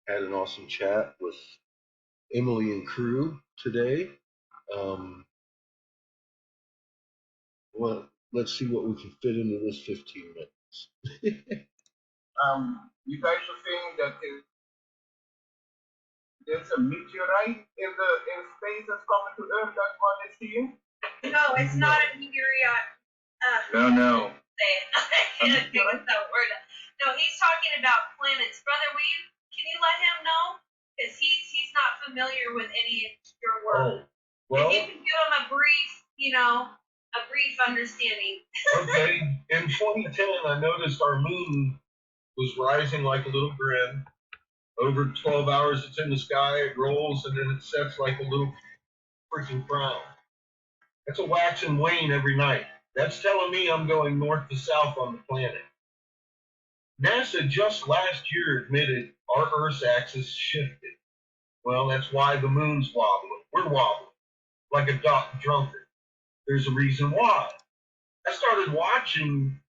Had an awesome chat with Emily and crew today. Um, well, let's see what we can fit into this 15 minutes. You guys are saying that there's a meteorite in space that's coming to Earth. That's what they're seeing. No, it's not a meteorite. No. I can't think of that word. No, he's talking about planets. Brother, can you let him know? Because he's not familiar with any of your work. Well, if you can give him a brief understanding. Okay. In 2010, I noticed our moon was rising like a little grin. Over 12 hours, it's in the sky, it rolls, and then it sets like a little freaking crown. That's a wax and wane every night. That's telling me I'm going north to south on the planet. NASA just last year admitted our Earth's axis shifted. Well, that's why the moon's wobbling. We're wobbling like a drunkard. There's a reason why. I started watching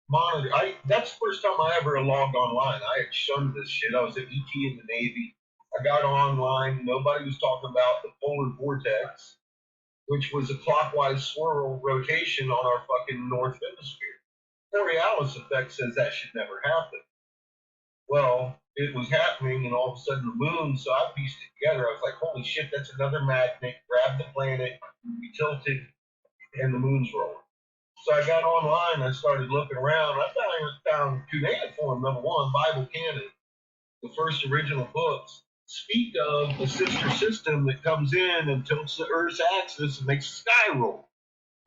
monitor. That's the first time I ever logged online. I had shunned this shit. I was at ET in the Navy. I got online. Nobody was talking about the polar vortex, which was a clockwise swirl rotation on our fucking north hemisphere. Borealis effect says that should never happen. Well, it was happening, and all of a sudden the moon, so I pieced it together. I was like, holy shit, that's another magnet. Grab the planet, we tilted, and the moon's rolling. So I got online, I started looking around. I found cuneiform, number one, Bible canon, the first original books, speak of a sister system that comes in and tilts the Earth's axis and makes the sky roll.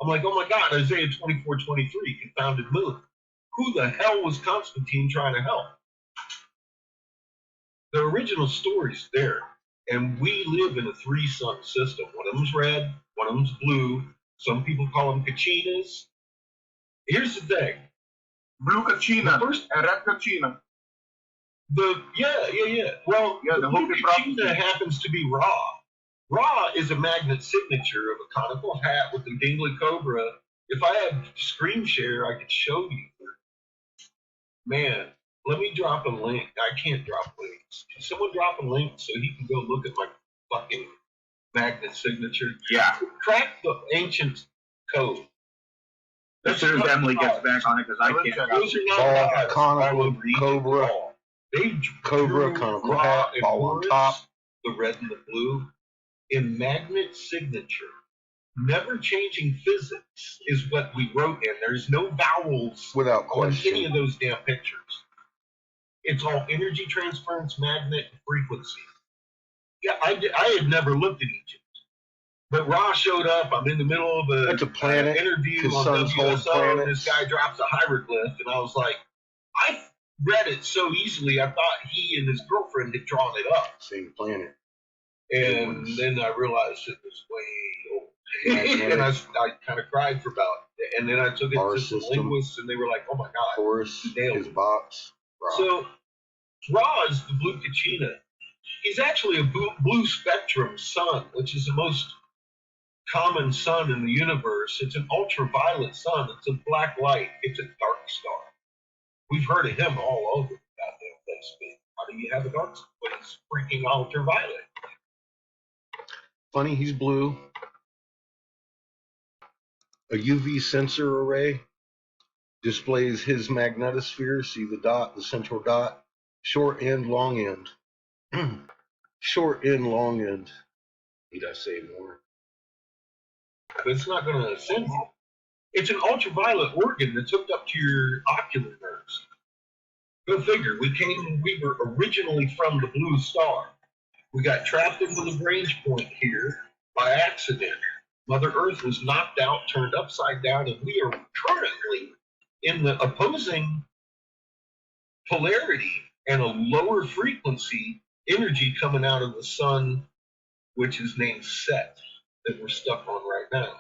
I'm like, oh my God, Isaiah 24:23, confounded moon. Who the hell was Constantine trying to help? The original story's there, and we live in a three-sun system. One of them's red, one of them's blue. Some people call them Kachinas. Here's the thing. Blue Kachina and red Kachina. Well, the blue Kachina happens to be Ra. Ra is a magnet signature of a conical hat with a dingly cobra. If I had screen share, I could show you. Man, let me drop a link. I can't drop links. Can someone drop a link so he can go look at my fucking magnet signature? Yeah. Crack the ancient code. As soon as Emily gets back on it, because I can't. Those are not ball, conical, cobra, they cobra, conical hat, ball on top. The red and the blue. In magnet signature, never changing physics is what we wrote in. There's no vowels without question on any of those damn pictures. It's all energy transference, magnet, frequency. Yeah, I had never looked at Egypt. But Ra showed up. I'm in the middle of a planet, interview on WSO, and this guy drops a hieroglyph, and I was like, I read it so easily, I thought he and his girlfriend had drawn it up. Same planet. And then I realized it was way old. And I kind of cried for about it. And then I took it to some linguists, and they were like, oh my God. Horus, his box. Ra. So Ra is the blue Kachina. He's actually a blue spectrum sun, which is the most common sun in the universe. It's an ultraviolet sun. It's a black light. It's a dark star. We've heard of him all over the goddamn place. How do you have a dark star when it's freaking ultraviolet? Funny, he's blue. A UV sensor array displays his magnetosphere. See the dot, the central dot. Short end, long end. Short end, long end. Need I say more? But it's not going to ascend you. It's an ultraviolet organ that's hooked up to your ocular nerves. Go figure. We were originally from the blue star. We got trapped in the Lagrange point here by accident. Mother Earth was knocked out, turned upside down, and we are currently in the opposing polarity and a lower frequency energy coming out of the sun, which is named Set, that we're stuck on right now.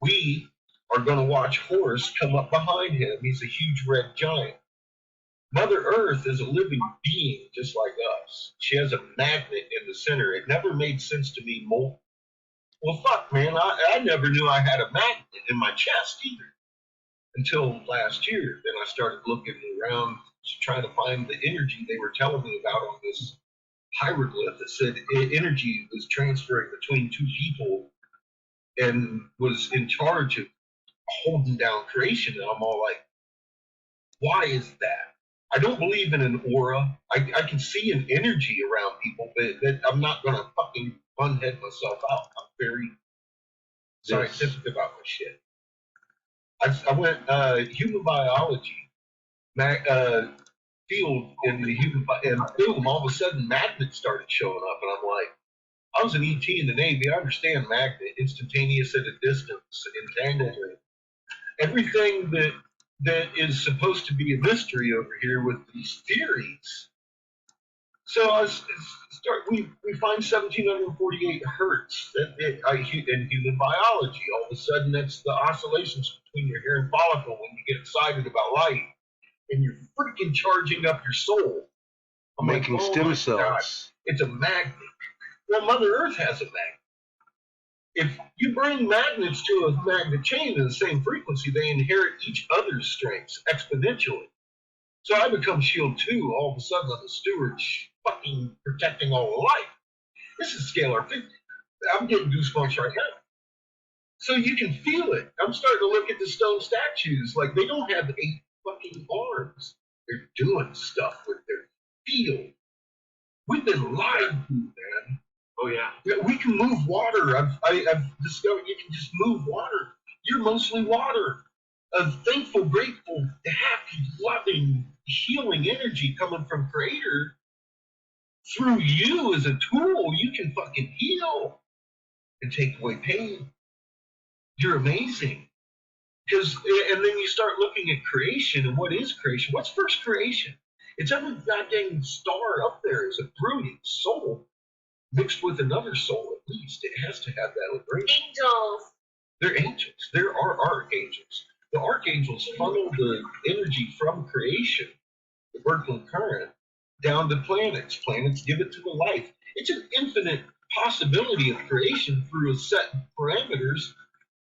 We are going to watch Horus come up behind him. He's a huge red giant. Mother Earth is a living being just like us. She has a magnet in the center. It never made sense to me. Well, fuck, man. I never knew I had a magnet in my chest either until last year. Then I started looking around trying to find the energy they were telling me about on this hieroglyph that said energy was transferring between two people and was in charge of holding down creation. And I'm all like, why is that? I don't believe in an aura. I can see an energy around people, but I'm not going to fucking unhead myself out. I'm very scientific about my shit. I went human biology field in the human, and boom, all of a sudden magnets started showing up, and I'm like, I was an ET in the Navy. I understand magnet, instantaneous at a distance, entanglement, everything that is supposed to be a mystery over here with these theories. So we find 1748 hertz in human biology. All of a sudden, that's the oscillations between your hair and follicle when you get excited about light, and you're freaking charging up your soul. I'm making like, stem my cells. God, it's a magnet. Well, Mother Earth has a magnet. If you bring magnets to a magnet chain in the same frequency, they inherit each other's strengths exponentially. So I become Shield 2, all of a sudden I'm the steward, fucking protecting all of life. This is scalar 50. I'm getting goosebumps right now. So you can feel it. I'm starting to look at the stone statues. Like, they don't have 8 fucking arms. They're doing stuff with their field. We've been lied to, man. Oh yeah. We can move water. I've discovered you can just move water. You're mostly water. Thankful, grateful, happy, loving, healing energy coming from Creator. Through you as a tool, you can fucking heal and take away pain. You're amazing. And then you start looking at creation, and what is creation? What's first creation? It's every goddamn star up there is a brooding soul mixed with another soul at least. It has to have that vibration. Angels. They're angels. There are archangels. The archangels funnel the energy from creation, the Berkeley current, down to planets. Planets give it to the life. It's an infinite possibility of creation through a set of parameters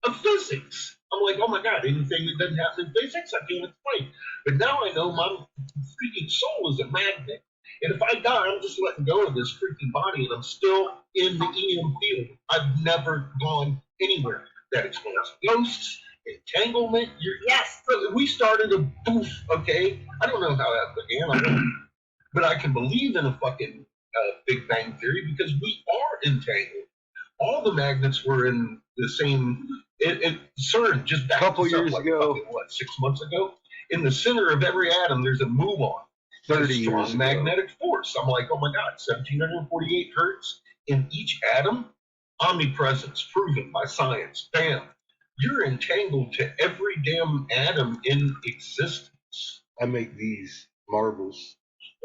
of physics. I'm like, oh my God, anything that doesn't happen in physics, I can't explain. But now I know my freaking soul is a magnet. And if I die, I'm just letting go of this freaking body, and I'm still in the EM field. I've never gone anywhere. That explains ghosts, entanglement. Yes. We started a boof, okay? I don't know how that began, but I can believe in a fucking Big Bang Theory because we are entangled. All the magnets were in the same. CERN just back a couple years ago. Fucking, 6 months ago? In the center of every atom, there's a muon. 30 strong years ago. magnetic force. I'm like, oh my God, 1748 hertz in each atom? Omnipresence, proven by science. Bam. You're entangled to every damn atom in existence. I make these marbles.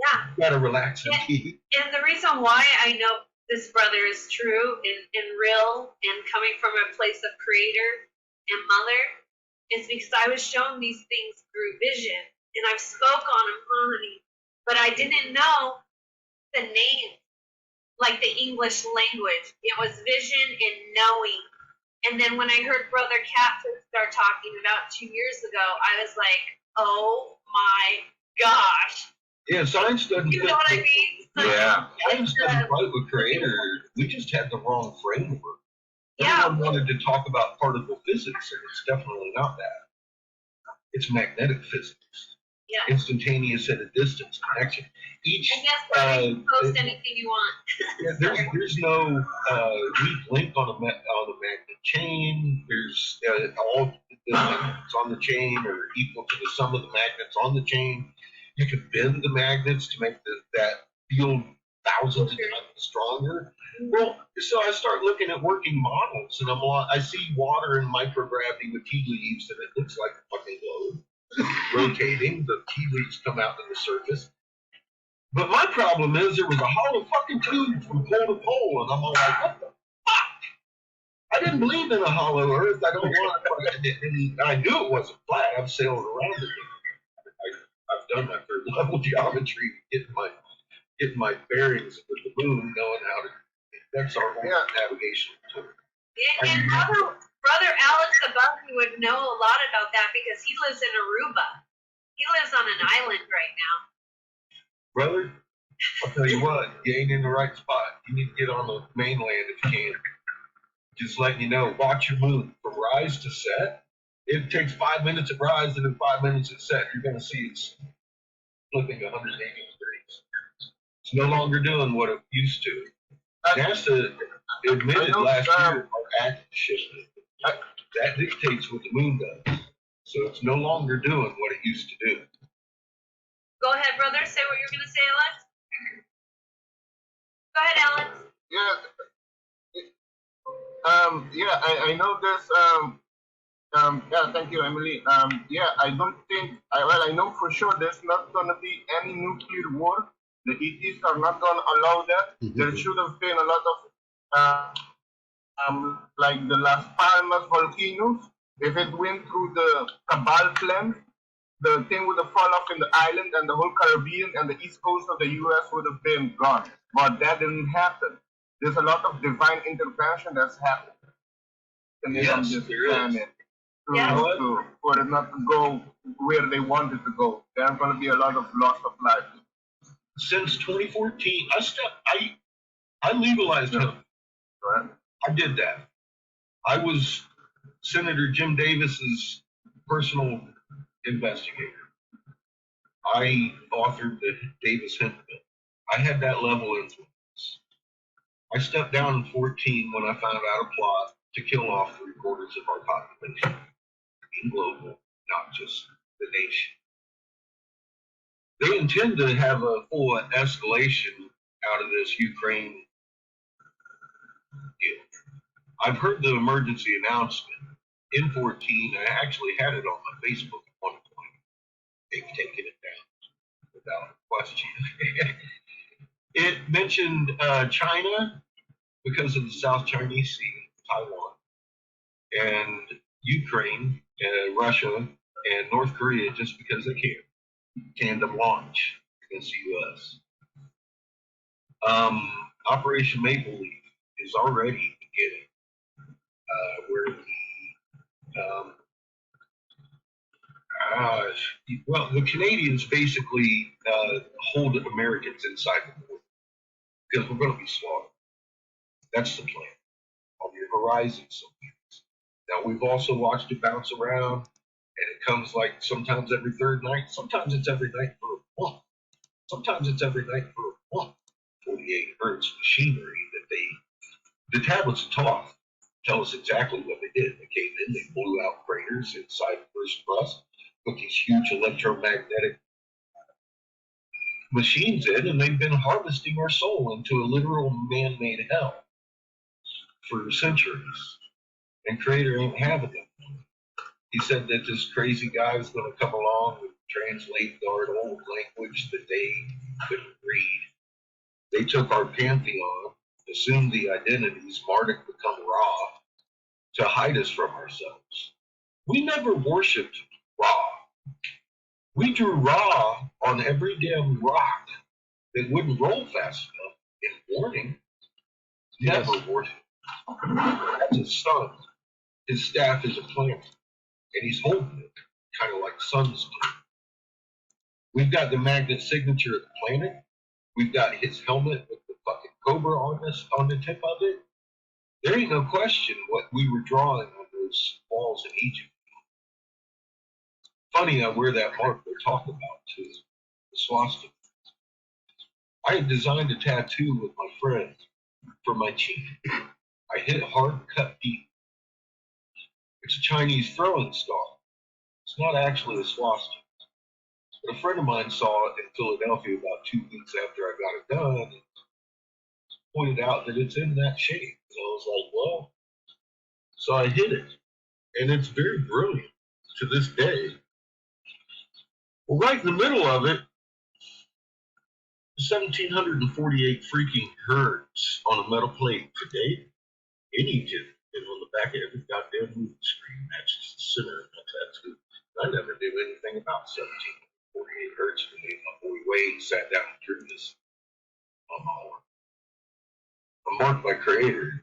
Yeah. You gotta relax and keep. And the reason why I know this brother is true and real and coming from a place of Creator and Mother is because I was shown these things through vision, and I've spoke on them, honey, but I didn't know the name, like the English language. It was vision and knowing. And then when I heard Brother Captain start talking about 2 years ago, I was like, oh my gosh. Yeah, science doesn't. You know what I mean? Yeah. Science doesn't fight with Creator. We just had the wrong framework. Yeah. Everyone wanted to talk about particle physics, and it's definitely not that. It's magnetic physics. Yeah. Instantaneous at a distance connection. Each. And guess what? You can post anything you want. Yeah, there's no weak link on a magnet chain. There's all the magnets on the chain are equal to the sum of the magnets on the chain. You can bend the magnets to make that field thousands of times stronger. Well, so I start looking at working models, and I see water in microgravity with tea leaves, and it looks like a fucking globe rotating. The tea leaves come out to the surface. But my problem is there was a hollow fucking tube from pole to pole, and I'm all like, what the fuck? I didn't believe in a hollow Earth. I don't want it. And I knew it wasn't flat. I've sailed around it. I've done my third level geometry, getting my bearings with the moon, knowing how to. That's our navigation tool. And brother Alex above me would know a lot about that because he lives in Aruba. He lives on an island right now. Brother, I'll tell you what, you ain't in the right spot. You need to get on the mainland if you can. Just letting you know, watch your moon from rise to set. It takes 5 minutes at rise and then 5 minutes at set. You're going to see it's flipping 180 degrees. It's no longer doing what it used to. NASA admitted last year our act shifted. That dictates what the moon does. So it's no longer doing what it used to do. Go ahead, brother. Say what you're going to say, Alex. Go ahead, Alex. Yeah, I know this. Yeah, thank you, Emily. Yeah, I don't think. I know for sure there's not gonna be any nuclear war. The ETs are not gonna allow that. There should have been a lot of like the Las Palmas volcanoes. If it went through the Cabal Plain, the thing would have fallen off in the island, and the whole Caribbean and the east coast of the U.S. would have been gone. But that didn't happen. There's a lot of divine intervention that's happened on Yes, this there is. planet Yeah. for it not to go where they wanted to go. There's going to be a lot of loss of life. Since 2014, I legalized hemp. Right? I did that. I was Senator Jim Davis's personal investigator. I authored the Davis hemp bill. I had that level of influence. I stepped down in 14 when I found out a plot to kill off 3/4 of our population, being global, not just the nation. They intend to have a full escalation out of this Ukraine deal. I've heard the emergency announcement in 14. I actually had it on my Facebook at one point. They've taken it down without question. It mentioned China because of the South Chinese Sea, Taiwan, and Ukraine, Russia, and North Korea just because they can. Tandem launch against the U.S. Operation Maple Leaf is already beginning, where the Canadians basically hold Americans inside the border because we're going to be slaughtered. That's the plan on your horizon. Now we've also watched it bounce around, and it comes like sometimes every third night, sometimes it's every night for a month, sometimes it's every night for a month. 48 hertz machinery that the tablets of Thoth tell us exactly what they did. They came in, they blew out craters inside the first crust, put these huge electromagnetic machines in, and they've been harvesting our soul into a literal man-made hell for centuries. And Creator ain't having it. He said that this crazy guy was going to come along and translate our old language that they couldn't read. They took our pantheon, assumed the identities, Marduk become Ra, to hide us from ourselves. We never worshipped Ra. We drew Ra on every damn rock that wouldn't roll fast enough in warning. Never worshipped. That's his son. His staff is a plant, and he's holding it, kind of like suns do. We've got the magnet signature of the planet. We've got his helmet with the fucking cobra on the tip of it. There ain't no question what we were drawing on those walls in Egypt. Funny I wear that mark they're talking about too, the swastika. I had designed a tattoo with my friend for my cheek. I hit it hard, cut deep. It's a Chinese throwing star. It's not actually a swastika. But a friend of mine saw it in Philadelphia about 2 weeks after I got it done and pointed out that it's in that shape. And I was like, well, so I hit it. And it's very brilliant to this day. Well, right in the middle of it, 1,748 freaking hertz on a metal plate today in Egypt. And on the back of every goddamn movie screen matches the center of my tattoo. I never knew anything about 1,748 hertz today. My boy Wade sat down and drew this on my arm. I'm marked by Creator,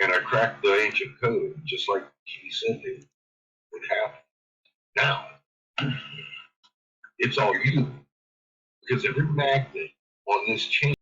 and I cracked the ancient code just like he said it would happen. Now, It's all you. Because every magnet on this chain